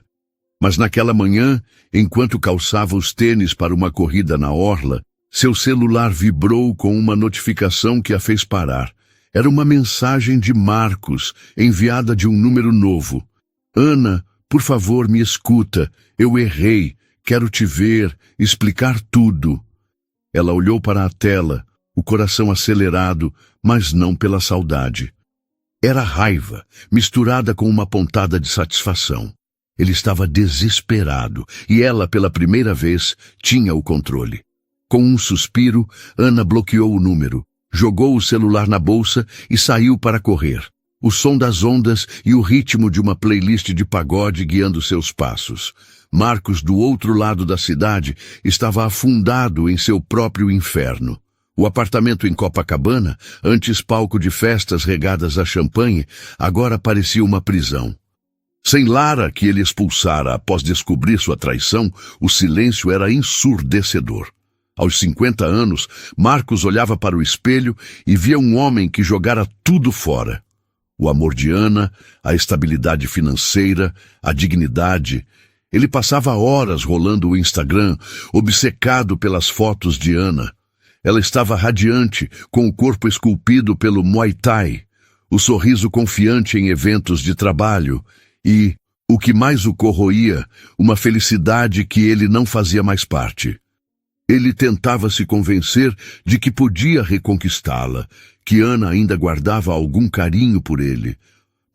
Mas naquela manhã, enquanto calçava os tênis para uma corrida na orla, seu celular vibrou com uma notificação que a fez parar. Era uma mensagem de Marcos, enviada de um número novo. Ana, por favor, me escuta. Eu errei. Quero te ver, explicar tudo. Ela olhou para a tela, o coração acelerado, mas não pela saudade. Era raiva, misturada com uma pontada de satisfação. Ele estava desesperado, e ela, pela primeira vez, tinha o controle. Com um suspiro, Ana bloqueou o número, jogou o celular na bolsa e saiu para correr. O som das ondas e o ritmo de uma playlist de pagode guiando seus passos. Marcos, do outro lado da cidade, estava afundado em seu próprio inferno. O apartamento em Copacabana, antes palco de festas regadas a champanhe, agora parecia uma prisão. Sem Lara, que ele expulsara após descobrir sua traição, o silêncio era ensurdecedor. Aos 50 anos, Marcos olhava para o espelho e via um homem que jogara tudo fora. O amor de Ana, a estabilidade financeira, a dignidade. Ele passava horas rolando o Instagram, obcecado pelas fotos de Ana. Ela estava radiante, com o corpo esculpido pelo Muay Thai, o sorriso confiante em eventos de trabalho e, o que mais o corroía, uma felicidade que ele não fazia mais parte. Ele tentava se convencer de que podia reconquistá-la, que Ana ainda guardava algum carinho por ele,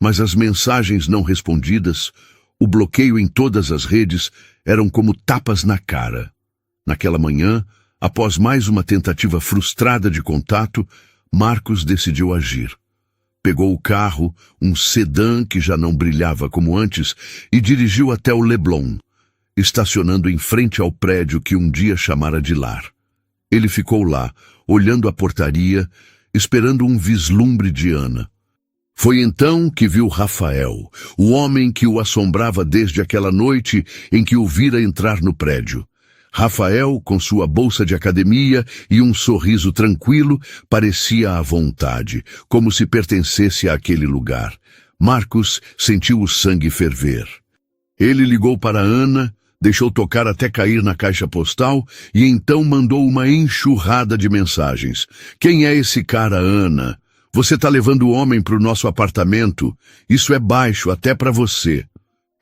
mas as mensagens não respondidas, o bloqueio em todas as redes, eram como tapas na cara. Naquela manhã, após mais uma tentativa frustrada de contato, Marcos decidiu agir. Pegou o carro, um sedã que já não brilhava como antes, e dirigiu até o Leblon, estacionando em frente ao prédio que um dia chamara de lar. Ele ficou lá, olhando a portaria, esperando um vislumbre de Ana. Foi então que viu Rafael, o homem que o assombrava desde aquela noite em que o vira entrar no prédio. Rafael, com sua bolsa de academia e um sorriso tranquilo, parecia à vontade, como se pertencesse àquele lugar. Marcos sentiu o sangue ferver. Ele ligou para Ana, deixou tocar até cair na caixa postal e então mandou uma enxurrada de mensagens. Quem é esse cara, Ana? Você tá levando o homem para o nosso apartamento? Isso é baixo até para você.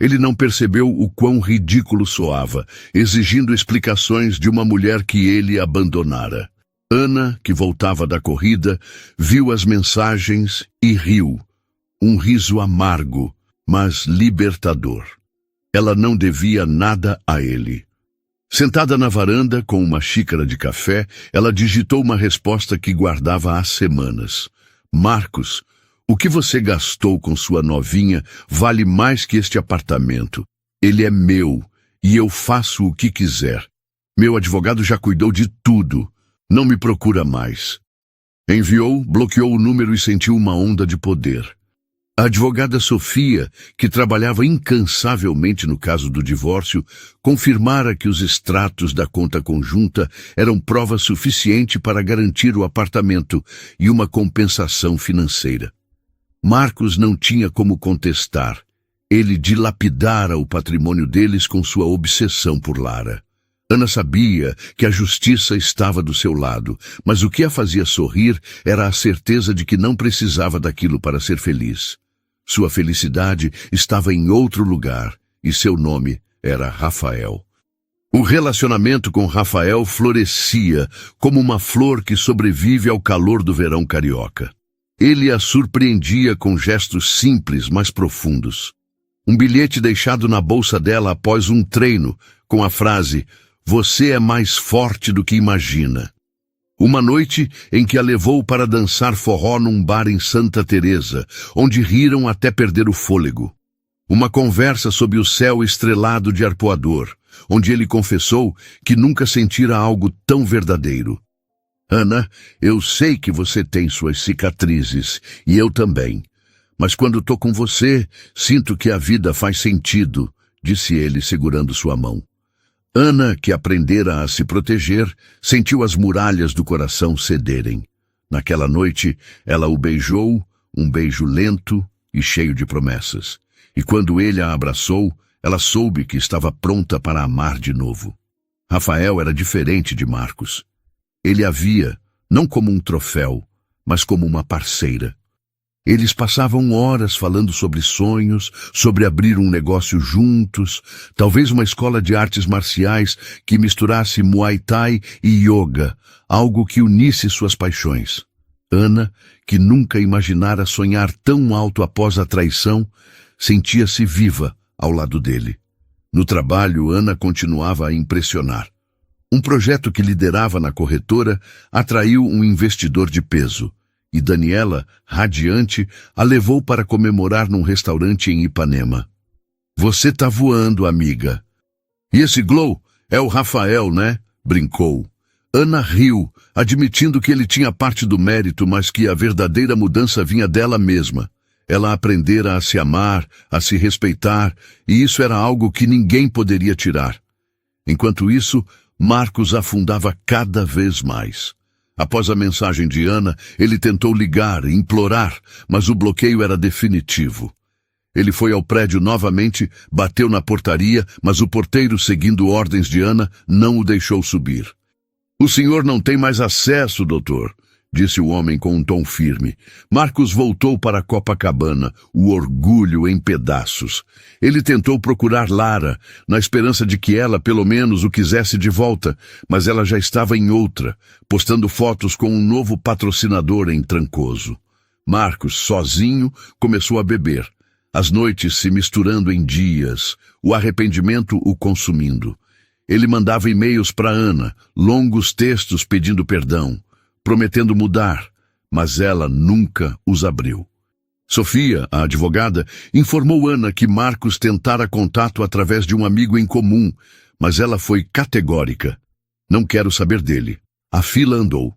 Ele não percebeu o quão ridículo soava, exigindo explicações de uma mulher que ele abandonara. Ana, que voltava da corrida, viu as mensagens e riu. Um riso amargo, mas libertador. Ela não devia nada a ele. Sentada na varanda com uma xícara de café, ela digitou uma resposta que guardava há semanas. Marcos, o que você gastou com sua novinha vale mais que este apartamento. Ele é meu e eu faço o que quiser. Meu advogado já cuidou de tudo. Não me procura mais. Enviou, bloqueou o número e sentiu uma onda de poder. A advogada Sofia, que trabalhava incansavelmente no caso do divórcio, confirmara que os extratos da conta conjunta eram prova suficiente para garantir o apartamento e uma compensação financeira. Marcos não tinha como contestar. Ele dilapidara o patrimônio deles com sua obsessão por Lara. Ana sabia que a justiça estava do seu lado, mas o que a fazia sorrir era a certeza de que não precisava daquilo para ser feliz. Sua felicidade estava em outro lugar, e seu nome era Rafael. O relacionamento com Rafael florescia como uma flor que sobrevive ao calor do verão carioca. Ele a surpreendia com gestos simples, mas profundos. Um bilhete deixado na bolsa dela após um treino, com a frase: "Você é mais forte do que imagina." Uma noite em que a levou para dançar forró num bar em Santa Teresa, onde riram até perder o fôlego. Uma conversa sob o céu estrelado de Arpoador, onde ele confessou que nunca sentira algo tão verdadeiro. "Ana, eu sei que você tem suas cicatrizes, e eu também. Mas quando tô com você, sinto que a vida faz sentido", disse ele segurando sua mão. Ana, que aprendera a se proteger, sentiu as muralhas do coração cederem. Naquela noite, ela o beijou, um beijo lento e cheio de promessas. E quando ele a abraçou, ela soube que estava pronta para amar de novo. Rafael era diferente de Marcos. Ele a via, não como um troféu, mas como uma parceira. Eles passavam horas falando sobre sonhos, sobre abrir um negócio juntos, talvez uma escola de artes marciais que misturasse Muay Thai e Yoga, algo que unisse suas paixões. Ana, que nunca imaginara sonhar tão alto após a traição, sentia-se viva ao lado dele. No trabalho, Ana continuava a impressionar. Um projeto que liderava na corretora atraiu um investidor de peso. E Daniela, radiante, a levou para comemorar num restaurante em Ipanema. "Você tá voando, amiga." "E esse glow é o Rafael, né?" brincou. Ana riu, admitindo que ele tinha parte do mérito, mas que a verdadeira mudança vinha dela mesma. Ela aprendera a se amar, a se respeitar, e isso era algo que ninguém poderia tirar. Enquanto isso, Marcos afundava cada vez mais. Após a mensagem de Ana, ele tentou ligar, implorar, mas o bloqueio era definitivo. Ele foi ao prédio novamente, bateu na portaria, mas o porteiro, seguindo ordens de Ana, não o deixou subir. "O senhor não tem mais acesso, doutor", disse o homem com um tom firme. Marcos voltou para Copacabana, o orgulho em pedaços. Ele tentou procurar Lara, na esperança de que ela, pelo menos, o quisesse de volta, mas ela já estava em outra, postando fotos com um novo patrocinador em Trancoso. Marcos, sozinho, começou a beber. As noites se misturando em dias, o arrependimento o consumindo. Ele mandava e-mails para Ana, longos textos pedindo perdão, prometendo mudar, mas ela nunca os abriu. Sofia, a advogada, informou Ana que Marcos tentara contato através de um amigo em comum, mas ela foi categórica. "Não quero saber dele." A fila andou.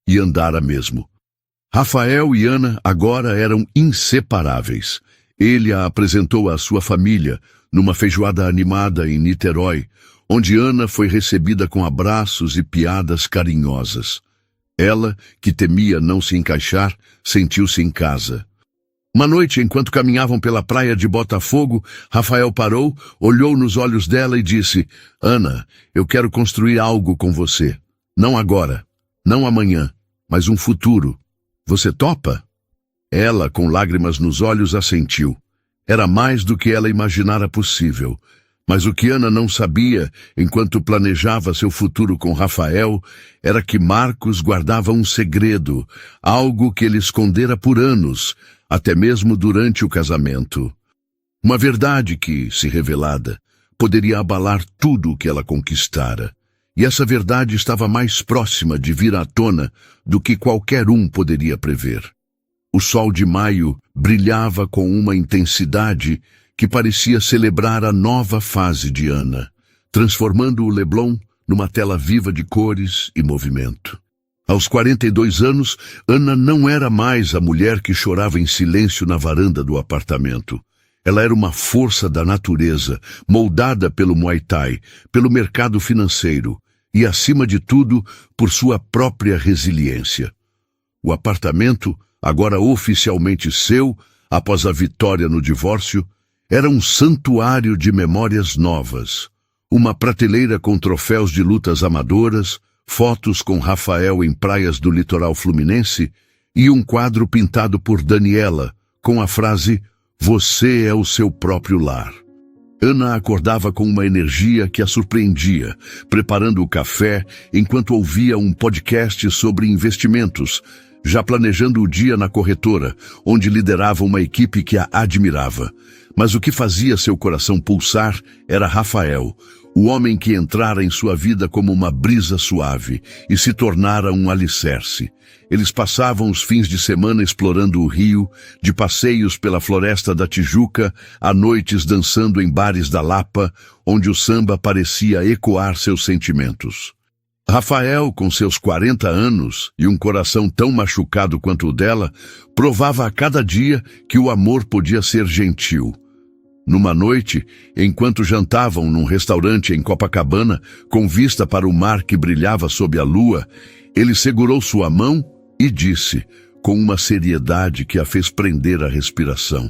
E andara mesmo. Rafael e Ana agora eram inseparáveis. Ele a apresentou à sua família, numa feijoada animada em Niterói, onde Ana foi recebida com abraços e piadas carinhosas. Ela, que temia não se encaixar, sentiu-se em casa. Uma noite, enquanto caminhavam pela praia de Botafogo, Rafael parou, olhou nos olhos dela e disse: "Ana, eu quero construir algo com você. Não agora, não amanhã, mas um futuro. Você topa?" Ela, com lágrimas nos olhos, assentiu. Era mais do que ela imaginara possível. Mas o que Ana não sabia, enquanto planejava seu futuro com Rafael, era que Marcos guardava um segredo, algo que ele escondera por anos, até mesmo durante o casamento. Uma verdade que, se revelada, poderia abalar tudo o que ela conquistara. E essa verdade estava mais próxima de vir à tona do que qualquer um poderia prever. O sol de maio brilhava com uma intensidade que parecia celebrar a nova fase de Ana, transformando o Leblon numa tela viva de cores e movimento. Aos 42 anos, Ana não era mais a mulher que chorava em silêncio na varanda do apartamento. Ela era uma força da natureza, moldada pelo Muay Thai, pelo mercado financeiro e, acima de tudo, por sua própria resiliência. O apartamento, agora oficialmente seu, após a vitória no divórcio, era um santuário de memórias novas. Uma prateleira com troféus de lutas amadoras, fotos com Rafael em praias do litoral fluminense e um quadro pintado por Daniela, com a frase "Você é o seu próprio lar". Ana acordava com uma energia que a surpreendia, preparando o café enquanto ouvia um podcast sobre investimentos, já planejando o dia na corretora, onde liderava uma equipe que a admirava. Mas o que fazia seu coração pulsar era Rafael, o homem que entrara em sua vida como uma brisa suave e se tornara um alicerce. Eles passavam os fins de semana explorando o Rio, de passeios pela floresta da Tijuca, a noites dançando em bares da Lapa, onde o samba parecia ecoar seus sentimentos. Rafael, com seus 40 anos e um coração tão machucado quanto o dela, provava a cada dia que o amor podia ser gentil. Numa noite, enquanto jantavam num restaurante em Copacabana, com vista para o mar que brilhava sob a lua, ele segurou sua mão e disse, com uma seriedade que a fez prender a respiração: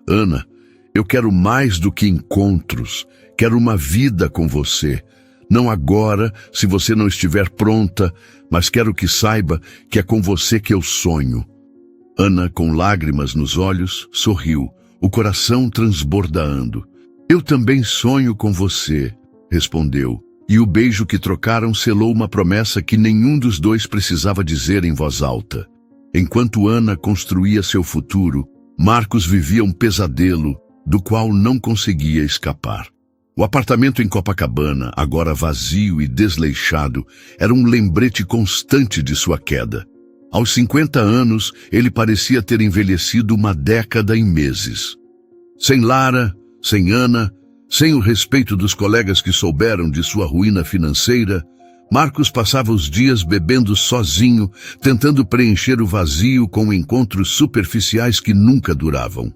"Ana, eu quero mais do que encontros, quero uma vida com você. Não agora, se você não estiver pronta, mas quero que saiba que é com você que eu sonho." Ana, com lágrimas nos olhos, sorriu, o coração transbordando. "Eu também sonho com você", respondeu, e o beijo que trocaram selou uma promessa que nenhum dos dois precisava dizer em voz alta. Enquanto Ana construía seu futuro, Marcos vivia um pesadelo do qual não conseguia escapar. O apartamento em Copacabana, agora vazio e desleixado, era um lembrete constante de sua queda. Aos 50 anos, ele parecia ter envelhecido uma década em meses. Sem Lara, sem Ana, sem o respeito dos colegas que souberam de sua ruína financeira, Marcos passava os dias bebendo sozinho, tentando preencher o vazio com encontros superficiais que nunca duravam.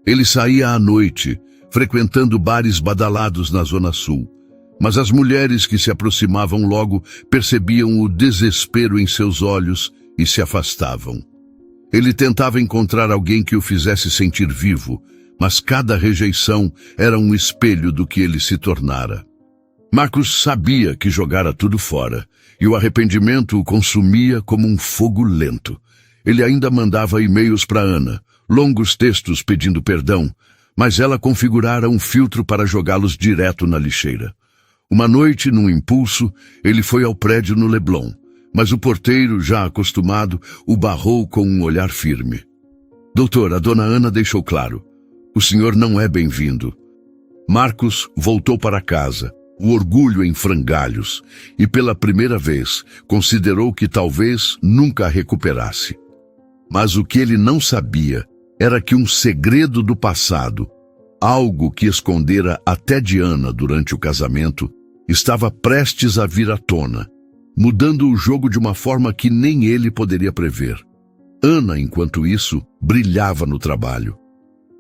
Ele saía à noite, frequentando bares badalados na Zona Sul, Mas as mulheres que se aproximavam logo percebiam o desespero em seus olhos e se afastavam. Ele tentava encontrar alguém que o fizesse sentir vivo, mas cada rejeição era um espelho do que ele se tornara. Marcos sabia que jogara tudo fora, e o arrependimento o consumia como um fogo lento. Ele ainda mandava e-mails para Ana, longos textos pedindo perdão, mas ela configurara um filtro para jogá-los direto na lixeira. Uma noite, num impulso, ele foi ao prédio no Leblon, mas o porteiro, já acostumado, o barrou com um olhar firme. Doutor, a dona Ana deixou claro, o senhor não é bem-vindo. Marcos voltou para casa, o orgulho em frangalhos, e pela primeira vez considerou que talvez nunca a recuperasse. Mas o que ele não sabia era que um segredo do passado, algo que escondera até de Ana durante o casamento, estava prestes a vir à tona, mudando o jogo de uma forma que nem ele poderia prever. Ana, enquanto isso, brilhava no trabalho.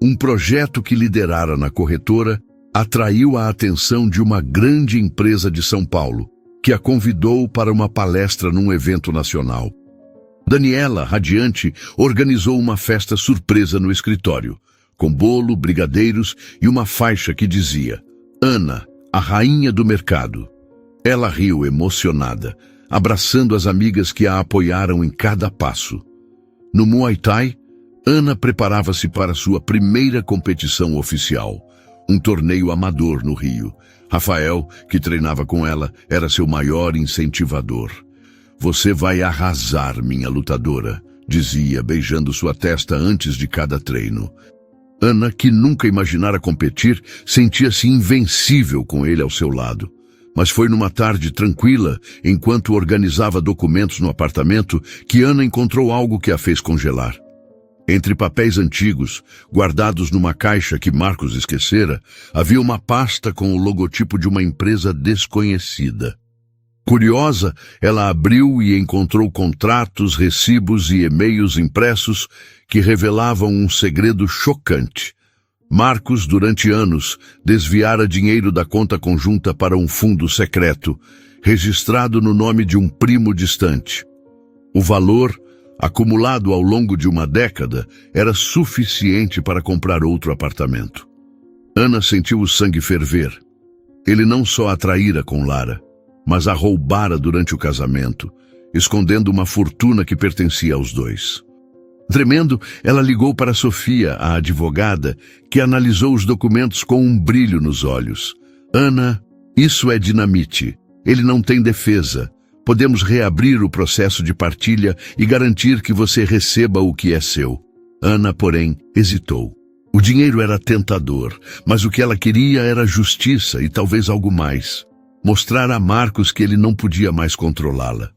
Um projeto que liderara na corretora atraiu a atenção de uma grande empresa de São Paulo, que a convidou para uma palestra num evento nacional. Daniela, radiante, organizou uma festa surpresa no escritório, com bolo, brigadeiros e uma faixa que dizia: Ana, a rainha do mercado. Ela riu emocionada, abraçando as amigas que a apoiaram em cada passo. No Muay Thai, Ana preparava-se para sua primeira competição oficial, um torneio amador no Rio. Rafael, que treinava com ela, era seu maior incentivador. Você vai arrasar, minha lutadora, dizia, beijando sua testa antes de cada treino. Ana, que nunca imaginara competir, sentia-se invencível com ele ao seu lado. Mas foi numa tarde tranquila, enquanto organizava documentos no apartamento, que Ana encontrou algo que a fez congelar. Entre papéis antigos, guardados numa caixa que Marcos esquecera, havia uma pasta com o logotipo de uma empresa desconhecida. Curiosa, ela abriu e encontrou contratos, recibos e e-mails impressos que revelavam um segredo chocante. Marcos, durante anos, desviara dinheiro da conta conjunta para um fundo secreto, registrado no nome de um primo distante. O valor, acumulado ao longo de uma década, era suficiente para comprar outro apartamento. Ana sentiu o sangue ferver. Ele não só a traíra com Lara, mas a roubara durante o casamento, escondendo uma fortuna que pertencia aos dois. Tremendo, ela ligou para Sofia, a advogada, que analisou os documentos com um brilho nos olhos. Ana, isso é dinamite. Ele não tem defesa. Podemos reabrir o processo de partilha e garantir que você receba o que é seu. Ana, porém, hesitou. O dinheiro era tentador, mas o que ela queria era justiça e talvez algo mais. Mostrar a Marcos que ele não podia mais controlá-la.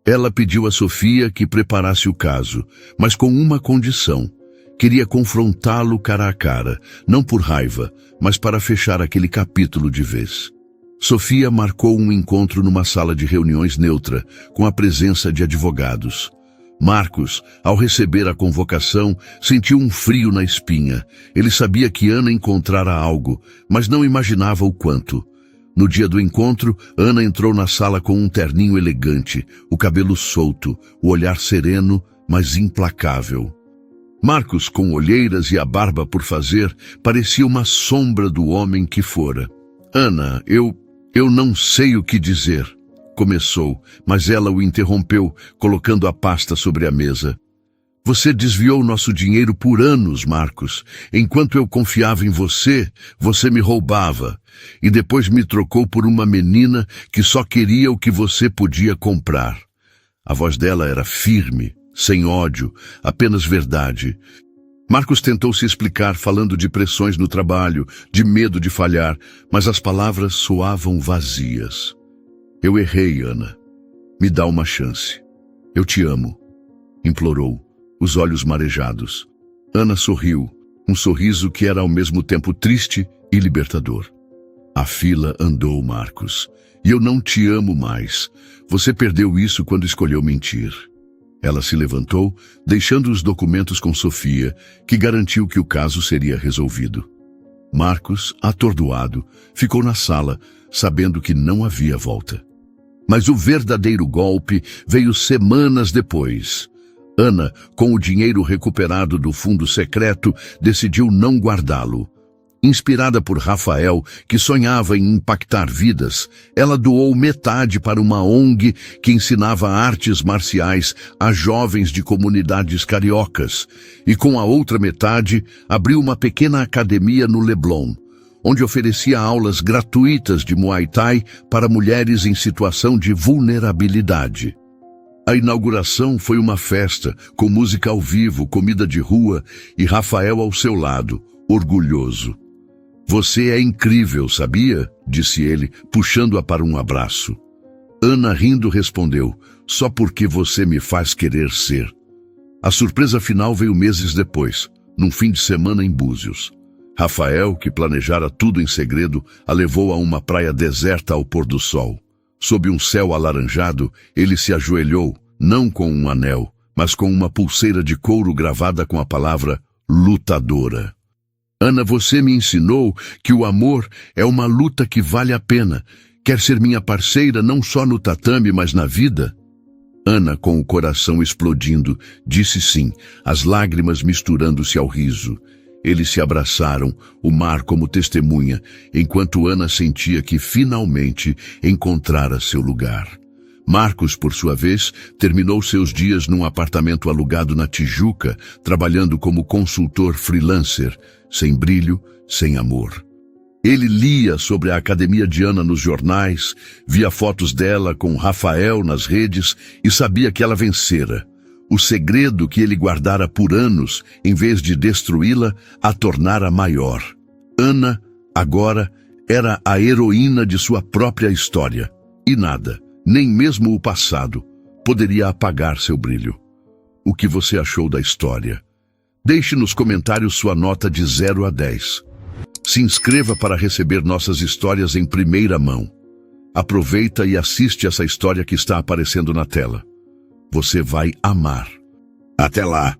Ela pediu a Sofia que preparasse o caso, mas com uma condição. Queria confrontá-lo cara a cara, não por raiva, mas para fechar aquele capítulo de vez. Sofia marcou um encontro numa sala de reuniões neutra, com a presença de advogados. Marcos, ao receber a convocação, sentiu um frio na espinha. Ele sabia que Ana encontrara algo, mas não imaginava o quanto. No dia do encontro, Ana entrou na sala com um terninho elegante, o cabelo solto, o olhar sereno, mas implacável. Marcos, com olheiras e a barba por fazer, parecia uma sombra do homem que fora. Ana, eu não sei o que dizer, começou, mas ela o interrompeu, colocando a pasta sobre a mesa. Você desviou nosso dinheiro por anos, Marcos. Enquanto eu confiava em você, você me roubava. E depois me trocou por uma menina que só queria o que você podia comprar. A voz dela era firme, sem ódio, apenas verdade. Marcos tentou se explicar, falando de pressões no trabalho, de medo de falhar, mas as palavras soavam vazias. Eu errei, Ana. Me dá uma chance. Eu te amo, implorou, os olhos marejados. Ana sorriu, um sorriso que era ao mesmo tempo triste e libertador. A fila andou, Marcos. E eu não te amo mais. Você perdeu isso quando escolheu mentir. Ela se levantou, deixando os documentos com Sofia, que garantiu que o caso seria resolvido. Marcos, atordoado, ficou na sala, sabendo que não havia volta. Mas o verdadeiro golpe veio semanas depois. Ana, com o dinheiro recuperado do fundo secreto, decidiu não guardá-lo. Inspirada por Rafael, que sonhava em impactar vidas, ela doou metade para uma ONG que ensinava artes marciais a jovens de comunidades cariocas, e com a outra metade abriu uma pequena academia no Leblon, onde oferecia aulas gratuitas de Muay Thai para mulheres em situação de vulnerabilidade. A inauguração foi uma festa, com música ao vivo, comida de rua e Rafael ao seu lado, orgulhoso. "Você é incrível, sabia?", disse ele, puxando-a para um abraço. Ana, rindo, respondeu: "Só porque você me faz querer ser." A surpresa final veio meses depois, num fim de semana em Búzios. Rafael, que planejara tudo em segredo, a levou a uma praia deserta ao pôr do sol. Sob um céu alaranjado, ele se ajoelhou, não com um anel, mas com uma pulseira de couro gravada com a palavra lutadora. "Ana, você me ensinou que o amor é uma luta que vale a pena. Quer ser minha parceira não só no tatame, mas na vida?" Ana, com o coração explodindo, disse sim, as lágrimas misturando-se ao riso. Eles se abraçaram, o mar como testemunha, enquanto Ana sentia que finalmente encontrara seu lugar. Marcos, por sua vez, terminou seus dias num apartamento alugado na Tijuca, trabalhando como consultor freelancer, sem brilho, sem amor. Ele lia sobre a academia de Ana nos jornais, via fotos dela com Rafael nas redes e sabia que ela vencera. O segredo que ele guardara por anos, em vez de destruí-la, a tornara maior. Ana, agora, era a heroína de sua própria história. E nada, nem mesmo o passado, poderia apagar seu brilho. O que você achou da história? Deixe nos comentários sua nota de 0 a 10. Se inscreva para receber nossas histórias em primeira mão. Aproveita e assiste essa história que está aparecendo na tela. Você vai amar. Até lá!